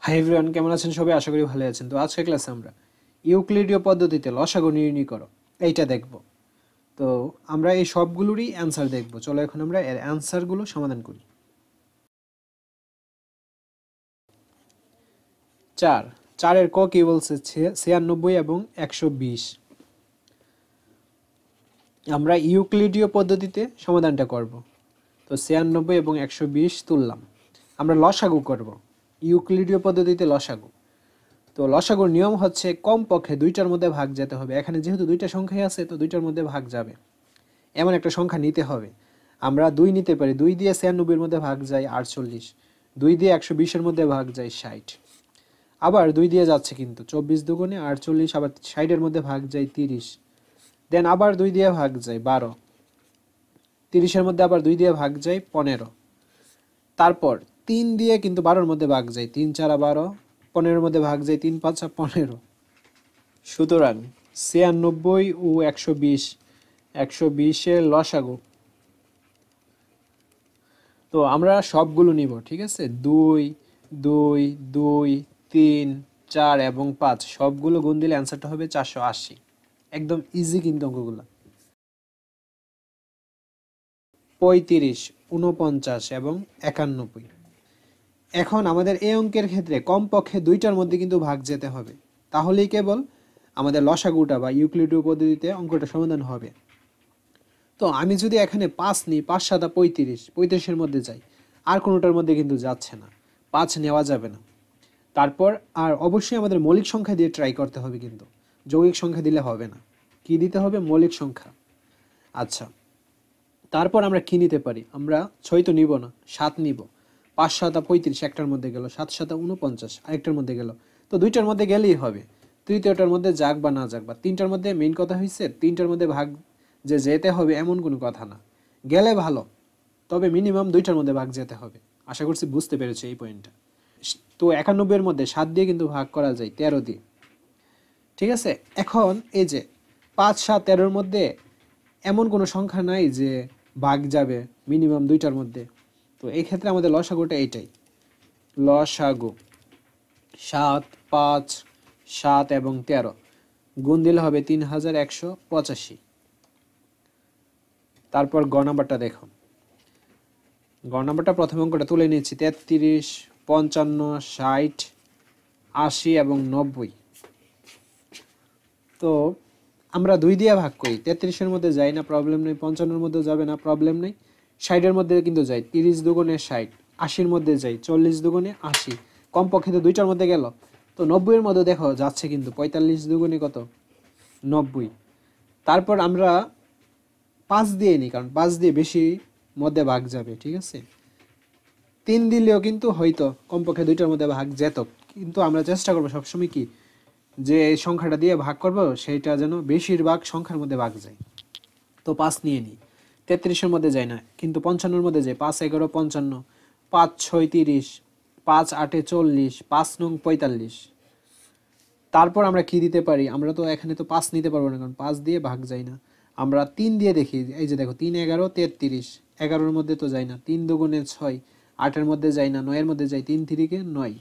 Hi everyone, কেমন আছেন সবাই? আশা করি ভালো আছেন। তো আজকের ক্লাসে আমরা ইউক্লিডীয় পদ্ধতিতে লসাগু নির্ণয় করো এইটা দেখব। তো আমরা এই সবগুলোরই অ্যান্সার দেখব। চলো এখন আমরা এর অ্যান্সারগুলো সমাধান করি। 4 ক কি বলছে? 96 এবং 120। আমরা ইউক্লিডীয় পদ্ধতিতে সমাধানটা করব। তো 96 এবং 120 তুললাম, আমরা লসাগু করব ইউক্লিডীয় পদ্ধতিতে লসাগু। তো লসাগুর নিয়ম হচ্ছে কমপক্ষে দুইটার মধ্যে ভাগ যেতে হবে। এখানে যেহেতু দুইটা সংখ্যাই আছে, তো দুইটার মধ্যে ভাগ যাবে এমন একটা সংখ্যা নিতে হবে। আমরা 2 নিতে পারি। 2 দিয়ে 96 মধ্যে ভাগ যায় 48, 2 দিয়ে 120 মধ্যে ভাগ যায় 60, আবার 2 দিয়ে যাচ্ছে কিন্তু 24 দুগুণে 48, আবার 60 মধ্যে ভাগ যায় 30, দেন আবার 2 দিয়ে ভাগ যায় 12, 30 মধ্যে আবার 2 দিয়ে ভাগ যায় 15, তারপর 3 দিয়ে কিন্তু 12 মধ্যে ভাগ যায় 3 4 12, 15 মধ্যে ভাগ যায় 3 5 15। সুতরাং 96 ও 120, 120-এর লসাগু। তো আমরা সবগুলো নিব, ঠিক আছে? 2 2 2 3 4 এবং 5 সবগুলো গুণ দিলে অ্যান্সারটা হবে 480। একদম ইজি কিন্তু অঙ্কগুলো। 35, 49 এবং 91। এখন আমাদের এই অঙ্কের ক্ষেত্রে কমপক্ষে দুইটার মধ্যে কিন্তু ভাগ যেতে হবে, তাহলেই কেবল আমাদের লসাগুটা বা ইউক্লিডীয় পদ্ধতিতে অঙ্কটা সমাধান হবে। তো আমি যদি এখানে 5 নিই, 5 7 35, 35-এর মধ্যে যাই, আর কোনোটার মধ্যে কিন্তু যাচ্ছে না, 5 নেওয়া যাবে না। তারপর আর অবশ্যই আমাদের মৌলিক সংখ্যা দিয়ে ট্রাই করতে হবে, কিন্তু যৌগিক সংখ্যা দিলে হবে না। কি দিতে হবে? মৌলিক সংখ্যা। আচ্ছা, তারপর আমরা কি নিতে পারি? আমরা 6 তো নিব না, 7 নিব। 5 7 35 একটার মধ্যে গেল, 7 7 49 আরেকটার মধ্যে গেল। তো দুইটার মধ্যে গেলেই হবে, তৃতীয়টার মধ্যে যাক বা না যাক, বা তিনটার মধ্যে মেইন কথা হয়েছে তিনটার মধ্যে ভাগ যে যেতে হবে এমন কোনো কথা না। গেলে ভালো, তবে মিনিমাম দুইটার মধ্যে ভাগ যেতে হবে। আশা করছি বুঝতে পেরেছি এই পয়েন্টটা। তো 91-এর মধ্যে 7 দিয়ে কিন্তু ভাগ করা যায় 13 দিয়ে, ঠিক আছে? এখন এই যে 5 7 13-এর মধ্যে এমন কোনো সংখ্যা নাই যে ভাগ যাবে মিনিমাম দুইটার মধ্যে। তো এই ক্ষেত্রে আমাদের লসাগুটা এইটাই, লসাগু 7 5 7 এবং 13 গুণ দিলে হবে 3185। তারপর গ নাম্বারটা দেখো। গ নাম্বারটা প্রথম অঙ্কটা তুলে নিয়েছি, 33 55 60 80 এবং 90। তো আমরা 2 দিয়ে ভাগ করি, 33-এর মধ্যে যাই না, প্রবলেম নেই। 55-এর মধ্যে যাবে না, প্রবলেম নেই। 60-এর মধ্যে কিন্তু যাই, 30 দুগুণে 60, 80-এর মধ্যে যাই, 40 দুগুণে 80, কমপক্ষে তো দুইটার মধ্যে গেল। তো 90-এর মধ্যে দেখো যাচ্ছে কিন্তু, 45 দুগুণে কত? 90। তারপর আমরা 5 দিয়ে নিই, কারণ 5 দিয়ে বেশি মধ্যে ভাগ যাবে, ঠিক আছে? 3 দিলেও কিন্তু হয়তো কমপক্ষে দুইটার মধ্যে ভাগ যেত, কিন্তু আমরা চেষ্টা করবো সবসময় কি, যে এই সংখ্যাটা দিয়ে ভাগ করব সেইটা যেন বেশিরভাগ সংখ্যার মধ্যে ভাগ যায়। তো 5 নিয়ে নিই, 33-এর মধ্যে যায় না, কিন্তু 55-এর মধ্যে যায়। 5 11 55, 5 6 30, 5 8 40, 5 9 45। তারপর আমরা কি দিতে পারি? আমরা তো এখানে তো 5 নিতে পারবো না, কারণ 5 দিয়ে ভাগ যায় না। আমরা 3 দিয়ে দেখি, এই যে দেখো 3 11 33, 11-এর মধ্যে তো যায় না, 3 দুগুণে 6, 8-এর মধ্যে যায় না, 9-এর মধ্যে যায়, 3 3 কে 9।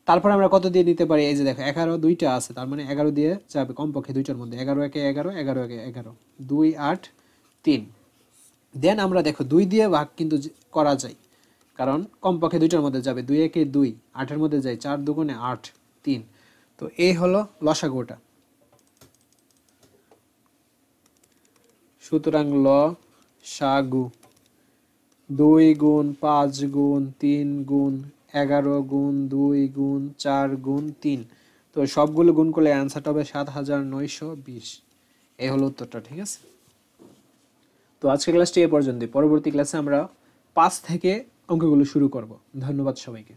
তারপর আমরা কত দিয়ে নিতে পারি? এই যে দেখো 11 দুইটা আছে, তার মানে 11 দিয়ে যাবে কমপক্ষে দুইটার মধ্যে। 11 একে 11, 11 একে 11, 2 8 3। দেন আমরা দেখো 2 দিয়ে ভাগ কিন্তু করা যায়, কারণ কমপক্ষে দুইটার মধ্যে যাবে। 2 একে 2, 8-এর মধ্যে যায়, 4 দুগুণে 8 3। তো এই হলো লসাগুটা। সুতরাং লসাগু 2 গুণ 5 গুণ 3 গুণ 11 গুণ 2 গুণ 4 গুণ 3। তো সবগুলো গুণ করলে অ্যান্সারটা হবে 7920। এই হলো উত্তরটা, ঠিক আছে? তো আজকের ক্লাসটি এ পর্যন্তই। পরবর্তী ক্লাসে আমরা 5 থেকে অঙ্কগুলো শুরু করব। ধন্যবাদ সবাইকে।